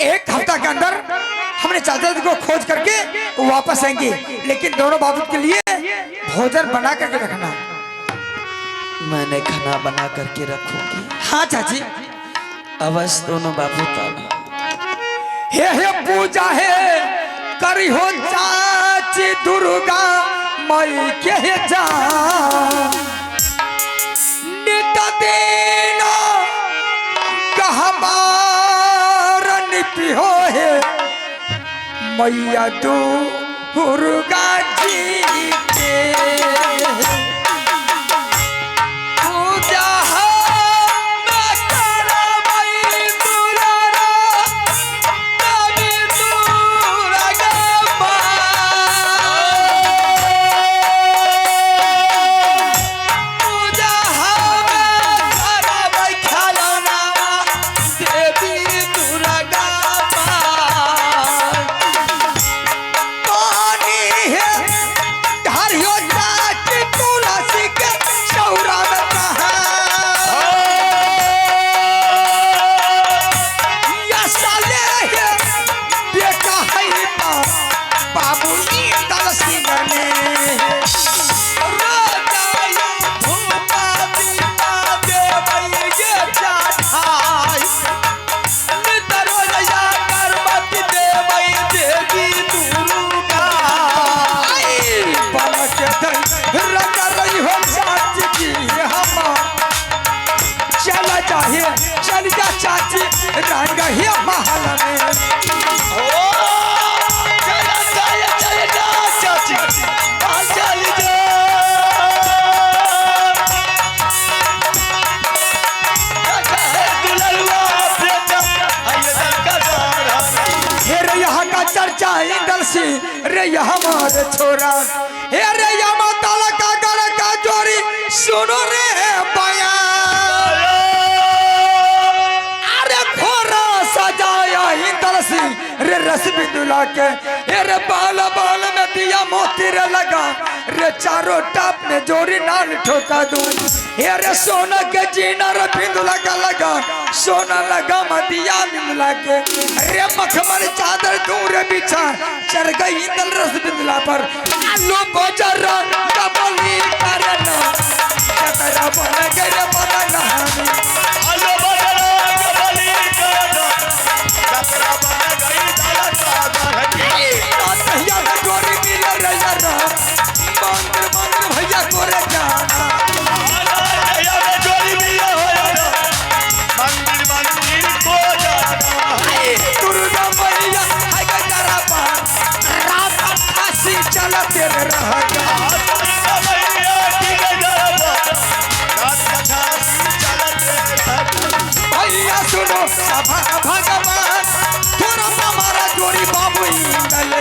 एक हफ्ता के अंदर हमने चाचा जी को खोज करके वापस आएंगे, लेकिन दोनों बाबू के लिए भोजन बना करके रखना। मैंने खाना बना करके रखूंगी। हाँ चाची। अवश्य दोनों बाबू तब हे पूजा है करी हो चाची दुर्गा मई के जा नित दिन कहबार निपिहो है मैया दुर्गा जी के पूजा चल जा चाची रंग ही महल में चाची चल जा यहाँ का चर्चा इंदल से रे हमारे छोरा हे रे माता का गढ़ का जोरी सुनो रे बया रे रस बिंदुला के रे बाल बाल में दिया मोती रे लगा रे चारों टाप ने जोरी नाल ठोका दूं रे सोना के जीना रे बिंदुला का लगा सोना लगा मदिया बिंदुला के रे मखमल चादर दूं रे बिछा चढ़ गई इंदल रस बिंदुला पर आलू बजर कबली करना तेरा बन गए बदना आलू बजर कबली करना तेरा बन गई जोरी मिले रे यारा मंदिर मंदिर भैया कोरे जाना जोरी मिले हो यारा मंदिर मंदिर को जाना दुर्गा मैया है गजरा पार रात फांसी चला तेरे रहेगा दुर्गा मैया की गजरा पार रात फांसी चला तेरे भैया सुनो भगवान थोड़ा हमारा जोड़ी बाबू इंदल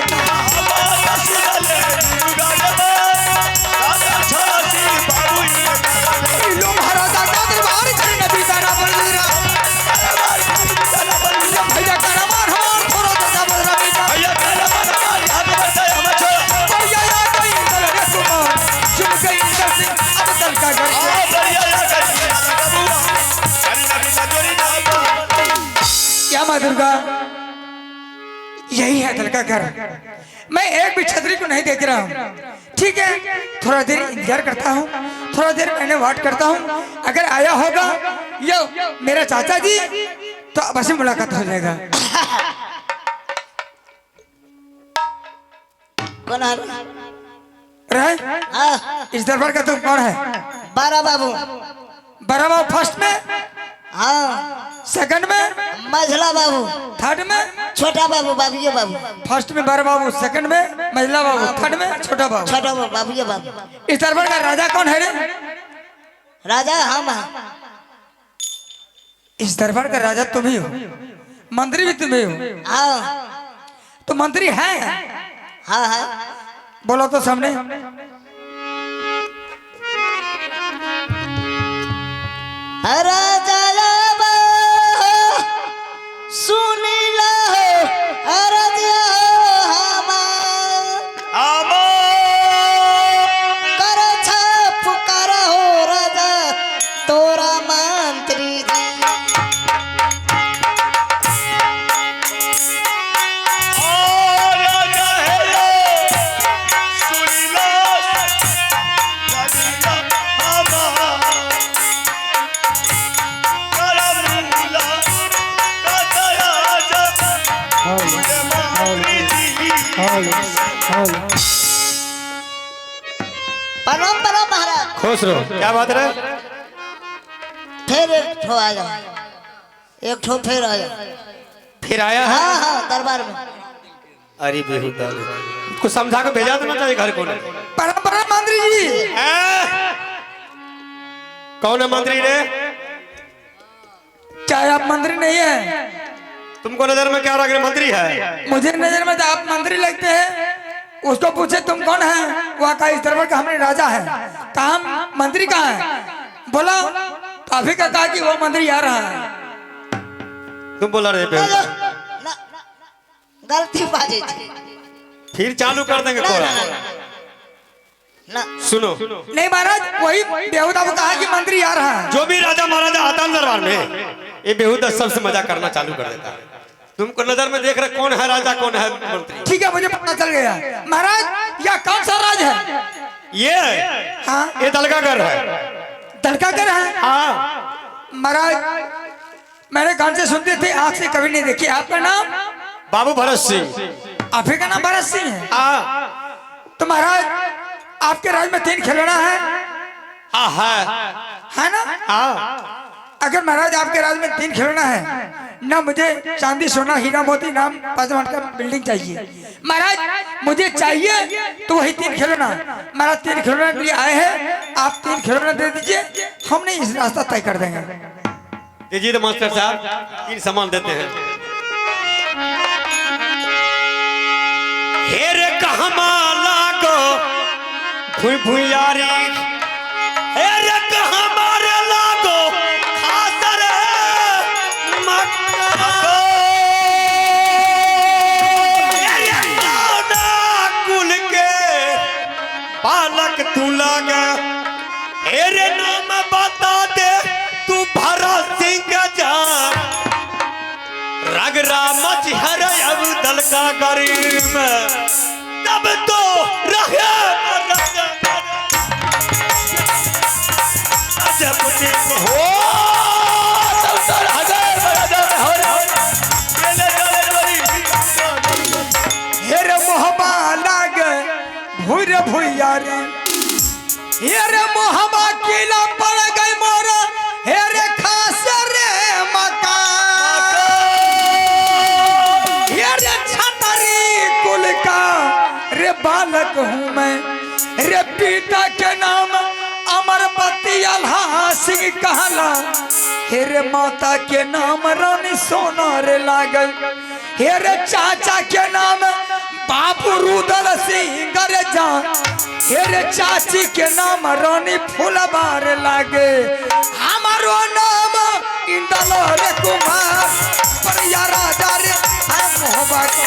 क्या माँ दुर्गा यही है दिल का घर। मैं एक भी छतरी को नहीं देख रहा हूँ, ठीक है थोड़ा देर इंतजार करता हूँ, थोड़ा देर मैंने वाट करता हूँ, अगर आया होगा यो मेरा चाचा जी तो अवश्य मुलाकात हो जाएगा। कौन है रहे इस दरबार का तुम कौन है? बारा बाबू। बारा बाबू फर्स्ट में, हाँ सेकंड में मझला बाबू, थर्ड में छोटा बाबू बाबूजी बाबू। फर्स्ट में बारा बाबू, सेकंड में मझला बाबू, थर्ड में छोटा बाबू। छोटा बाबू बाबूजी बाबू। इस दरबार का राजा कौन है रे? राजा हम हैं। इस दरबार का राजा तुम ही हो, मंत्री भी तुम ही हो। हाँ तो मंत्री है? हाँ हाँ बोलो तो सामने। राजा सुन लो कर पुकार हो राजा तोरा मंत्री प्रणाम प्रणाम महाराज। खुश रहो। क्या बात है? फिर एक ठो आ जाओ, एक ठो फिर आ जाओ। फिर आया है? हाँ हाँ दरबार में। अरे बेहुदा, कुछ समझा के भेजा देना चाहिए घर को। परंपरा मंत्री जी। कौन है मंत्री रे? क्या आप मंत्री नहीं है? तुमको नजर में क्या लग रहा मंत्री है? मुझे नजर में तो आप मंत्री लगते हैं। उसको पूछे तुम कौन है? वहाँ का इस दरबार का हमारे राजा है। कहा मंत्री कहाँ है? बोला काफी का कहा कि वो मंत्री आ रहा है। तुम बोला रहे ना, ना, ना, गलती बाजे थी। फिर चालू कर देंगे ना, कोरा। ना, ना, ना। सुनो, नहीं महाराज, वही बेहुदा को कहा कि मंत्री आ रहा है। जो भी राजा महाराजा आता है दरबार में, ये बेहुदा सबसे मजा करना चालू कर देता है। तुमको नजर में देख रहे कौन है राजा कौन है मंत्री? ठीक है, मुझे पता चल गया। महाराज यह कौन सा राज है? ये हाँ ये दलगागर है। दलगागर है। हाँ महाराज मैंने कान से सुनते थे, आँख से कभी नहीं देखी। आपका नाम? बाबू भरत सिंह। आप ही का नाम भरत सिंह है? हाँ तो महाराज आपके राज में 3 खिलौना है? है ना? हाँ अगर महाराज आपके राज में 3 खिलौना है ना, मुझे चांदी सोना हीरा मोती नाम 5 का बिल्डिंग चाहिए। महाराज मुझे चाहिए तो वही 3 खिलौना। महाराज 3 खिलौना के लिए आए हैं, आप 3 खिलौना दे दीजिए, हमने इस रास्ता तय कर देंगे। दीजिए तो मास्टर साहब 3 सामान देते हैं। हेरे कहमा लागो भुई भुइयारी, हेरे कहमारे लागो खासर मक्का, हेरे सोना कुल के बालक तू लागे, हेरे नाम बता दे तू भरत सिंह जा, रगरा मचहर अब दल का गरीब तब तो रहे हो हेरे मोहबा लाग भूर भुइयारी, हेरे मोहबा किला पड़ गई मोरा, हेरे खास रे मकान, हेरे छतरी कुल का रे बालक हूँ मैं, रे पिता के नाम अमरपति अल्हा सिंह कहला, हेरे माता के नाम रानी सोना रे लागल, हेरे चाचा के नाम बाबू रुदल सिंह रे जान, हेरे चाची के नाम रानी फूलबार लागे, हमारो नाम इंदल रे कुमार, परिया राजा रे है मोहबा का।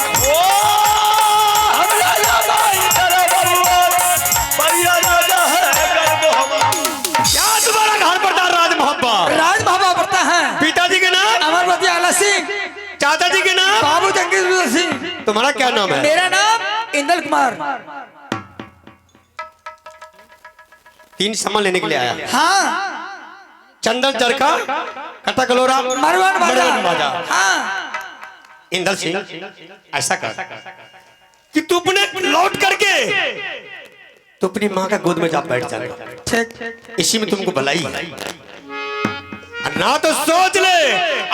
क्या तुम्हारा घर पड़ता राज मोहब्बा? राज बाबा पड़ता है। पिताजी के नाम? अमरपति आला सिंह। चाचा जी के नाम? बाबू जंगीर सिंह। तुम्हारा क्या नाम है? मेरा नाम इंदल कुमार। 3 सामान लेने के लिए आया। हाँ चंदन चरखा, कटा कलोरा, मरवान बाजा। हाँ इंदल सिंह ऐसा कर कि तू अपने लौट करके तो अपनी माँ का गोद में जा बैठ जा, ठीक। इसी में तुमको भलाई है। ना तो सोच ले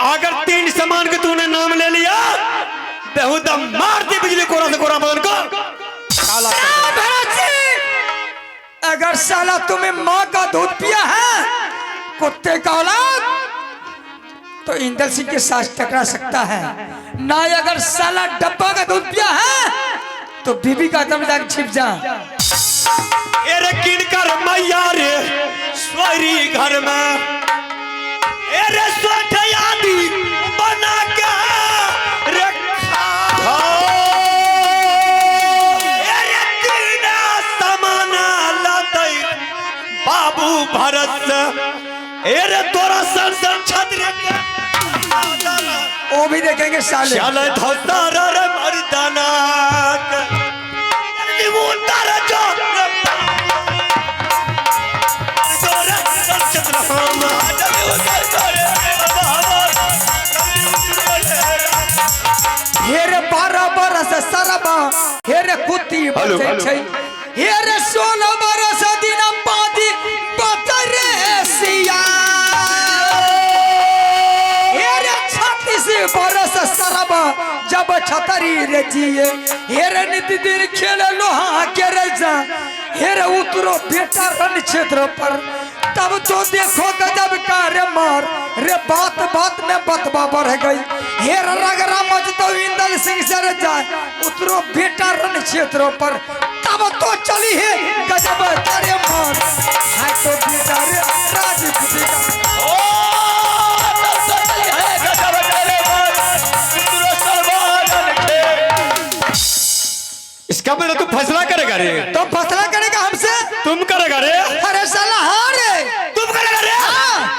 अगर 3 सामान के तूने नाम ले लिया बेहुदा मार दे बिजली कोरा से कोरा बदन को काला कर दे। अगर साला तुम्हें माँ का दूध पिया है कुत्ते का औलाद, तो इंदल सिंह के साथ टकरा सकता है ना। अगर साला डब्बा का दूध पिया है तो बीबी का दम जाके छिप जा। एरे किनकर मैया रे स्वरी घर में, एरे सोठ यादी बना के रखा, एरे तीना समाना लदई बाबू भरत से, एरे तोरा सर सर छतरे के वो भी देखेंगे साले। चले धोतार रे मर्दाना निमुंदर जो हेरे बरस सरबा हेरे कुत्ती बचे छै हेरे 16 बरस दिन पादी बतरे सिया हेरे 36 बरस सरबा जब छतरी रे जिए हेरे नित दिन खेल लोहा के रजा हेरे उतरो बेटा रण क्षेत्र पर तब तो देखो गजब का रे मार रे बात बात में बतबा बढ़ गई हेर रगरा मजदो इंदल सिंह सर जाए उतरो बेटा रण क्षेत्रों पर तब तो चली है गजब का रे मार है तो बेटा रे राजपूत का ओ तब तो चली है गजब का रे मार उतरो सलमान के। इसका मतलब तू फैसला करेगा रे? तो फैसला करेगा हमसे? तुम करेगा रे? अरे साला हाँ रे तुम करेगा रे?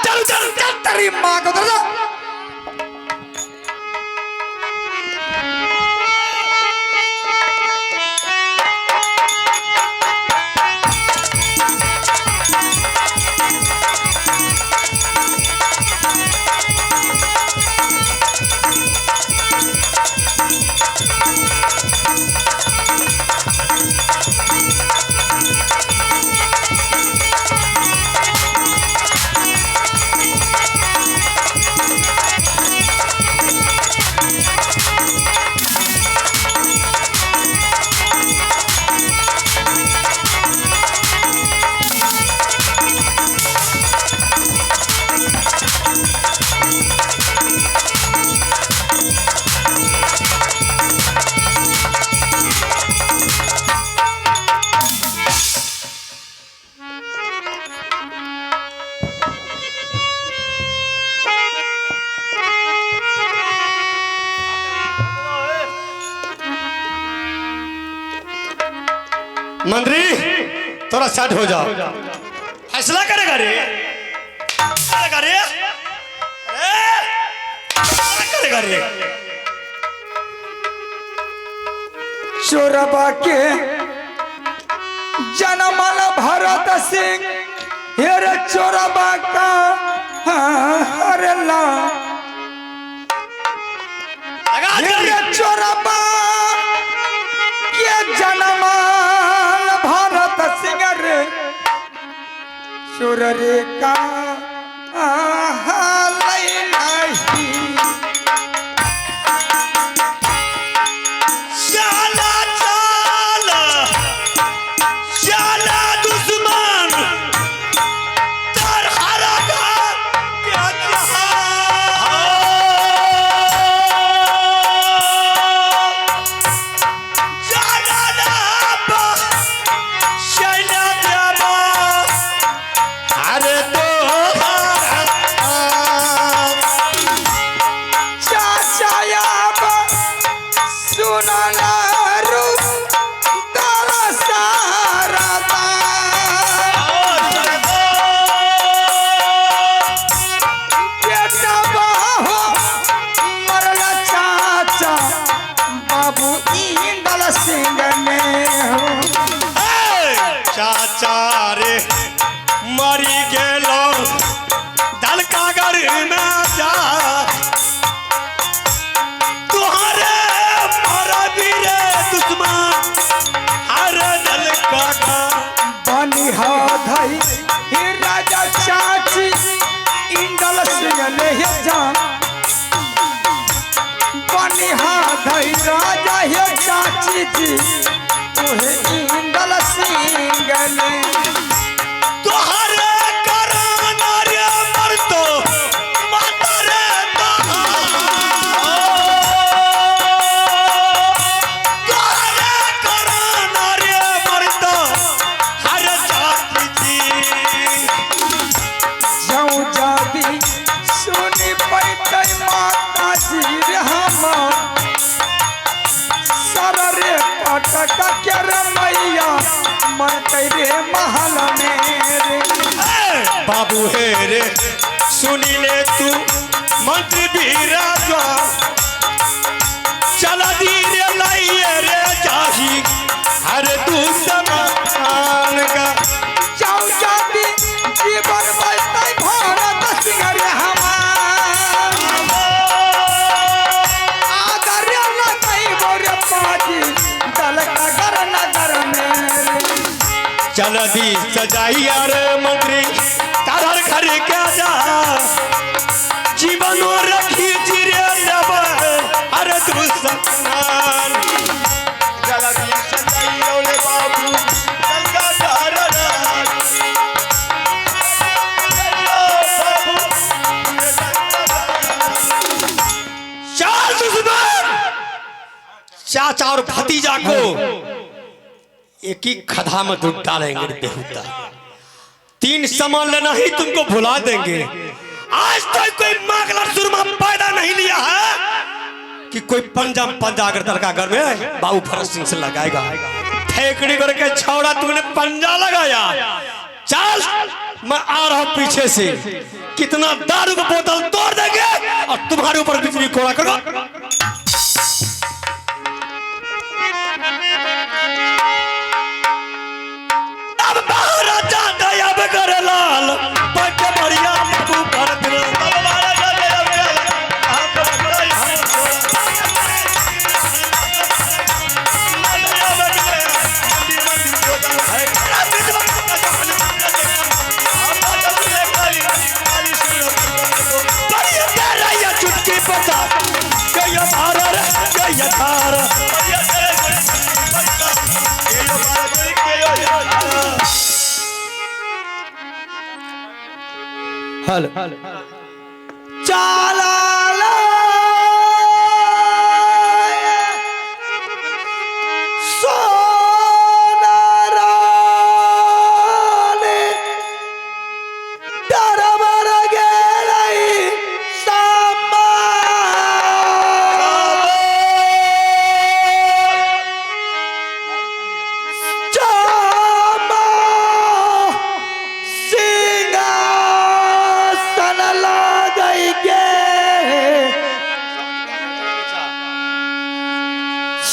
चल चल चल तेरी माँ को दर्द मंत्री थोड़ा सेट हो जाओ। फैसला करेगा रे? करेगा रे? करेगा रे? चोरबा के जनमल भरत सिंह हेर चोरबा का हरला हेर चोरबा के जनमल भरत सिंह रे चोर रे का लई नहीं चाचा रे मरी गेलो दलका घर में जा तुहरे मारा वीरे दुश्मन हर दलका का बनी हा धई हे राजा चाची इंदल सिंह ले जा बनी हा धई राजा हे चाची जी ओहे इंदल सिंह ले तुहरे कराना रे मरतो माता रे तुहरे कराना रे मरतो हर चाची जाऊं जादी सुनी पैतै माता जी रे हम सर रे पटक के रे मैया मरतै रे महल में रे बाबू हे रे सुनी ले तू मंत्री भी राजा चला धीरे लाइए रे जाही हर दुश्मन का जाऊं जादी जीवन बचतै भारत सिंह रे हमार आदर लगै मोर पाजी चल दी सजाई यार मंत्री तार घर के जा जीवन रखी चिरे लब अरे तू सपनान चल दी सजाई ओले बाबू गंगा धार चार दुश्मन चाचा और भतीजा को एक ही खदा में दूध डालेंगे बेहुदा। 3 सामान लेना ही तुमको भुला देंगे। आज तक कोई मागलर सुरमा पैदा नहीं लिया है कि कोई पंजा अगर तड़का घर में बाबू भरत सिंह से लगाएगा। ठेकड़ी करके छौड़ा तुमने पंजा लगाया। चल मैं आ रहा हूं पीछे से, कितना दारू का बोतल तोड़ देंगे और तुम्हारे ऊपर बिजली कोड़ा करो। लाल पट बढ़िया बाबू भरत चुटकी पता हल चाला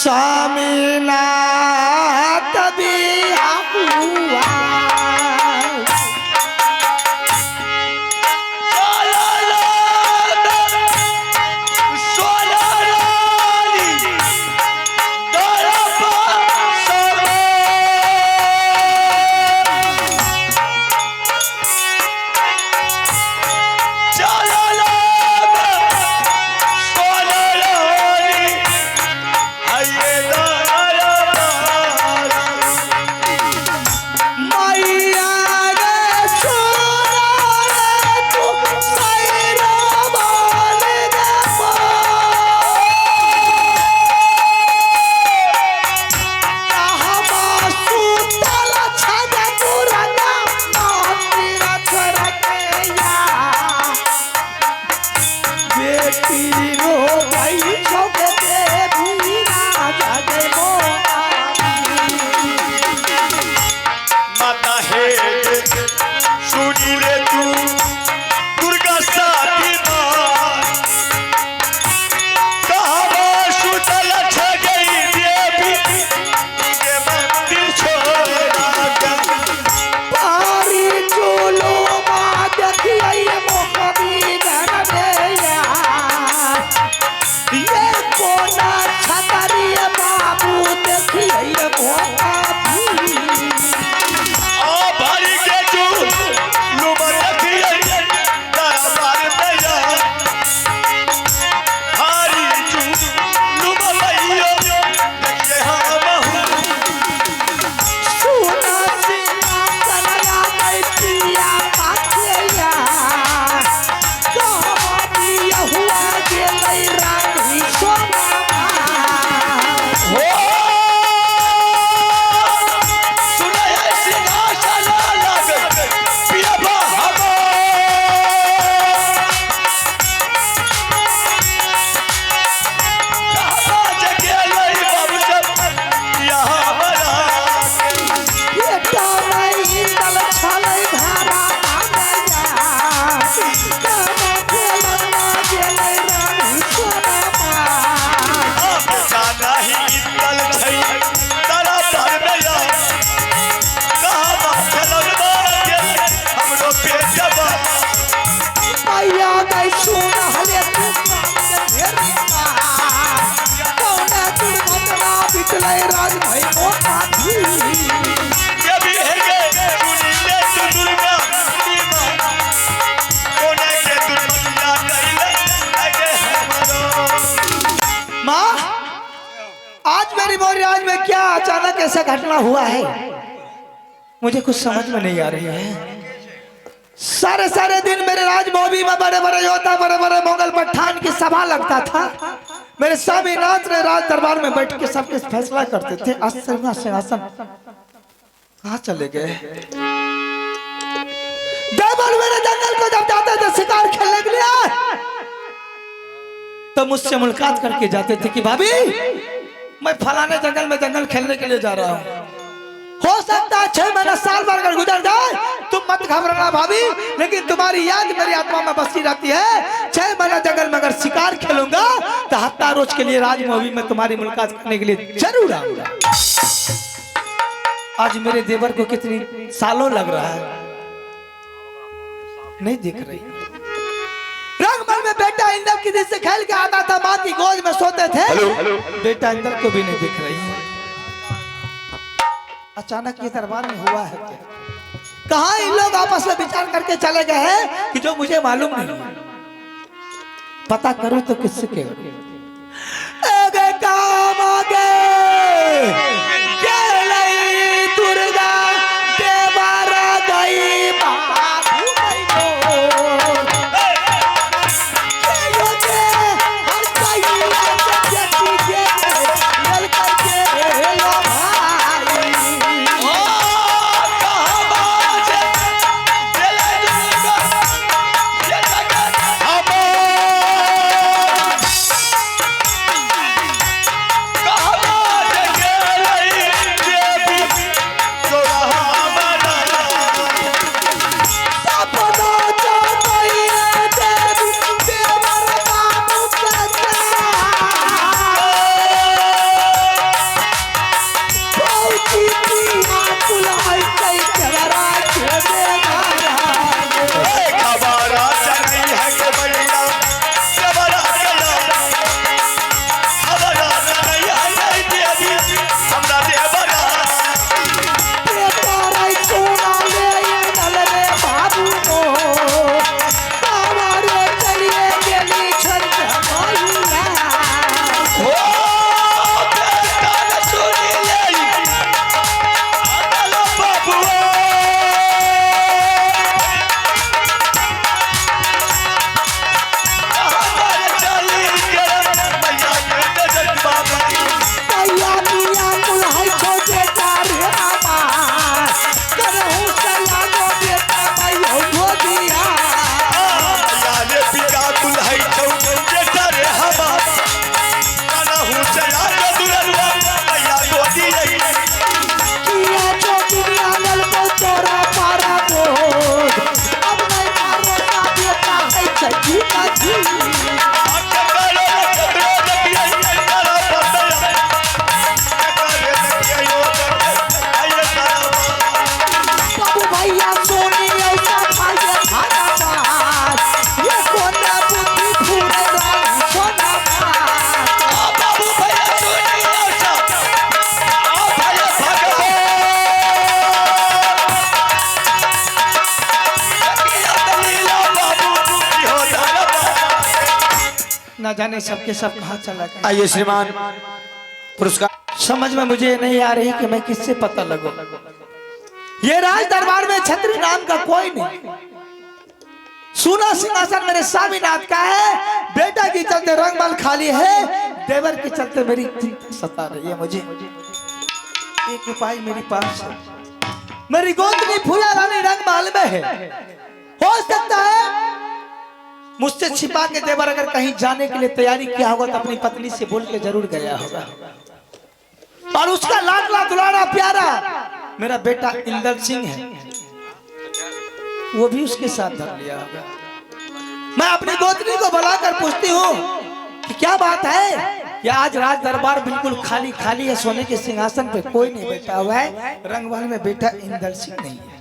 सामिना तभी हुआ राज भाई मेरी मोरी राज में क्या अचानक ऐसा घटना हुआ है, मुझे कुछ समझ में नहीं आ रही है। सारे सारे दिन मेरे राजमौली में बड़े बड़े योद्धा, बड़े बड़े मुगल पठान की सभा लगता था। मेरे स्वामीनाथ ने राज दरबार में बैठ के सबके फैसला करते थे। सिंहासन कहाँ चले गए? देवर मेरे जंगल को जब जाते थे शिकार खेलने के लिए, तो मुझसे मुलाकात करके जाते थे कि भाभी मैं फलाने जंगल में जंगल खेलने के लिए जा रहा हूँ, हो सकता है 6 महीना साल भर अगर गुजर जाए, तुम मत घबराना भाभी, लेकिन तुम्हारी याद मेरी आत्मा में बसी रहती है। 6 महीना जंगल में अगर शिकार खेलूंगा तो हफ्ता रोज के लिए राजमौली में तुम्हारी मुलाकात करने के लिए जरूर आऊंगा। आज मेरे देवर को कितनी सालों लग रहा है, नहीं दिख रही। रंगमहल में बेटा इंदर किसी से खेल के आता था, माँ की गोद में सोते थे, बेटा इंदर को भी नहीं दिख रही है। अचानक ये दरबार में हुआ है क्या? कहाँ इन लोग आपस में विचार करके चले गए हैं कि जो मुझे मालूम नहीं है। पता करूं तो किससे करूं? आगे काम आगे चली दुर्गा देवारा गई बाबू गई हो। हर कोई जैसी के लल करके लो भाई। ना जाने सबके सब कहाँ चला गया। आइए श्रीमान, पुरस्कार। समझ में मुझे नहीं आ रही कि मैं किससे पता लगूं। ये राज दरबार में छत्री नाम का कोई नहीं। सुना सिंहासन मेरे स्वामीनाथ का है, बेटा के चलते रंगमहल खाली है, देवर के चलते मेरी सता रही है। मुझे एक उपाय मेरे पास है, मेरी गोदनी फूला रानी रंगमहल में है। हो सकता है मुझसे छिपा के देवर अगर कहीं जाने के लिए तैयारी किया होगा तो अपनी पत्नी से बोल के जरूर गया होगा, और उसका लाडला दुलारा प्यारा मेरा बेटा इंदर सिंह है, वो भी उसके साथ धर लिया होगा। मैं अपनी गोतनी को बुलाकर पूछती हूँ कि क्या बात है, या आज राज दरबार बिल्कुल खाली खाली है, सोने के सिंहासन पे कोई नहीं बैठा हुआ है, रंगमहल में बेटा इंदर सिंह नहीं है।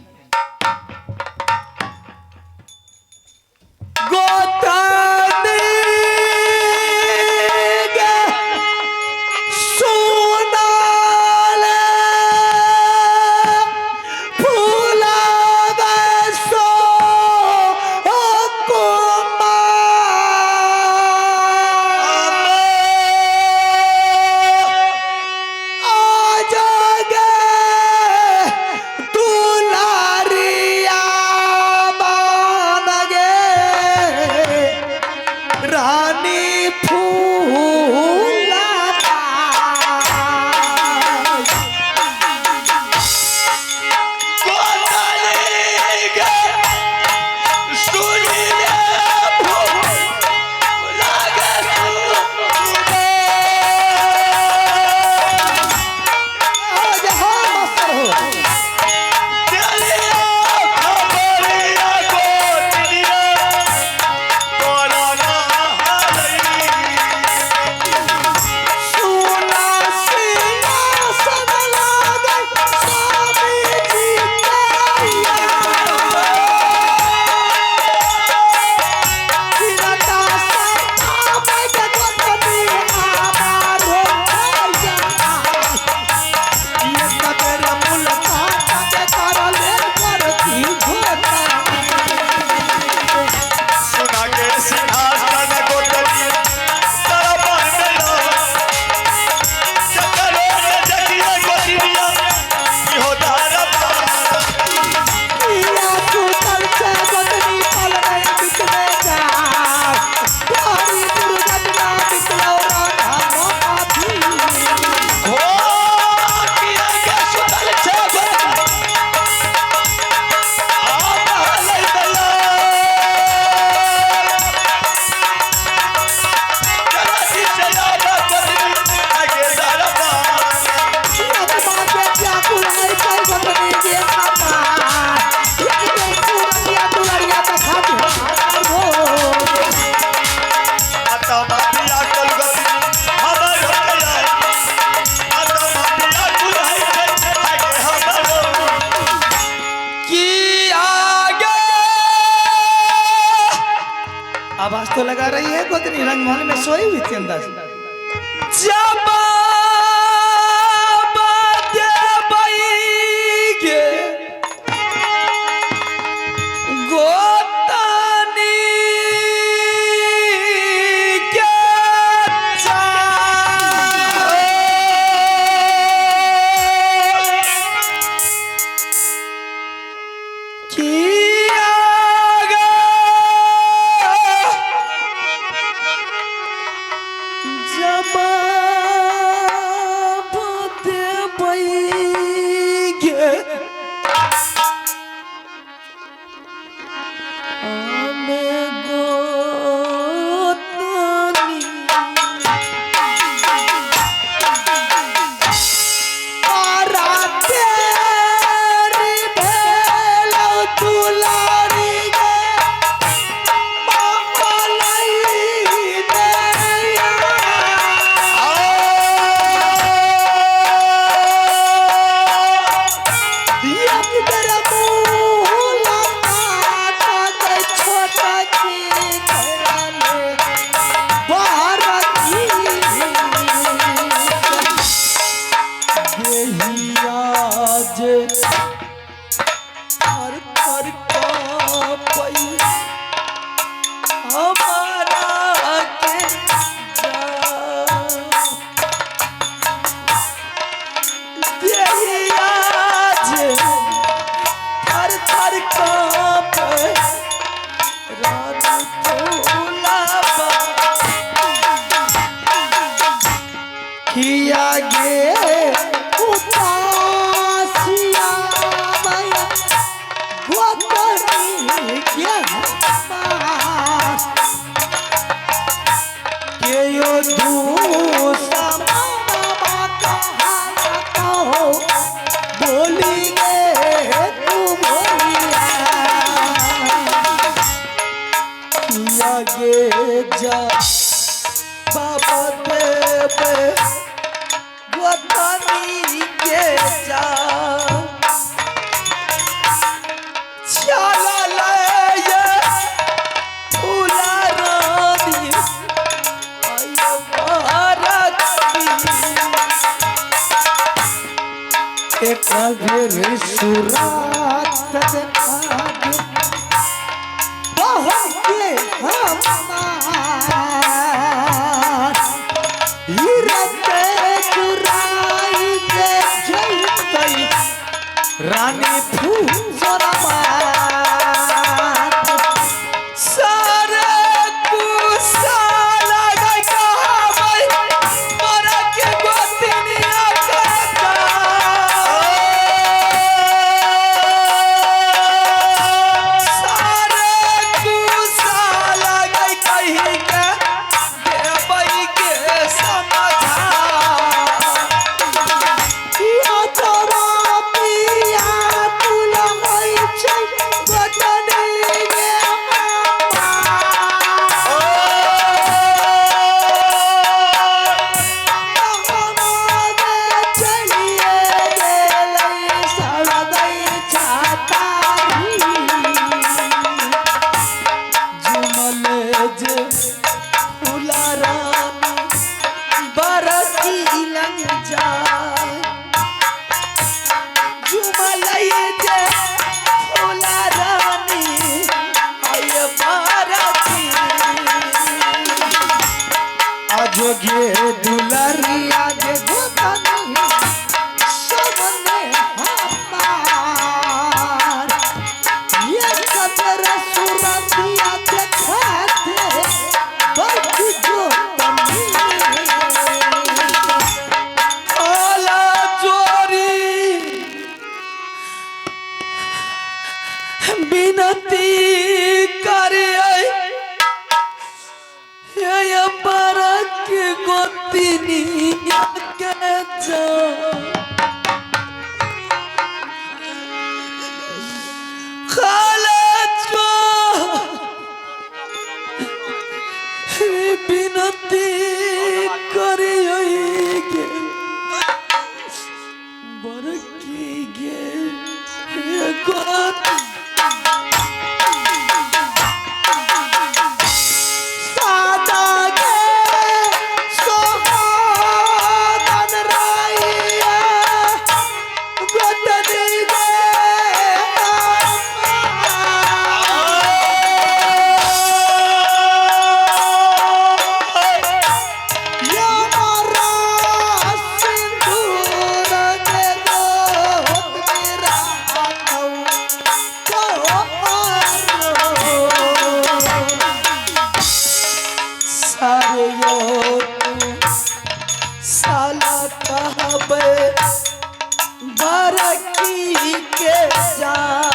तो लगा रही है गोतनी रंगमहल में सोई हुई थी अंदर। जब रानी फूल जोगे दुलरिया जे गोतनी सबने हमार ये कतर सुरतिया देखते बड़ी गोतनी आला चोरी बिनती करे गोतिनी के जा खाला जो बिनती करे के बरकी गे गोत कहबे बरकी के जान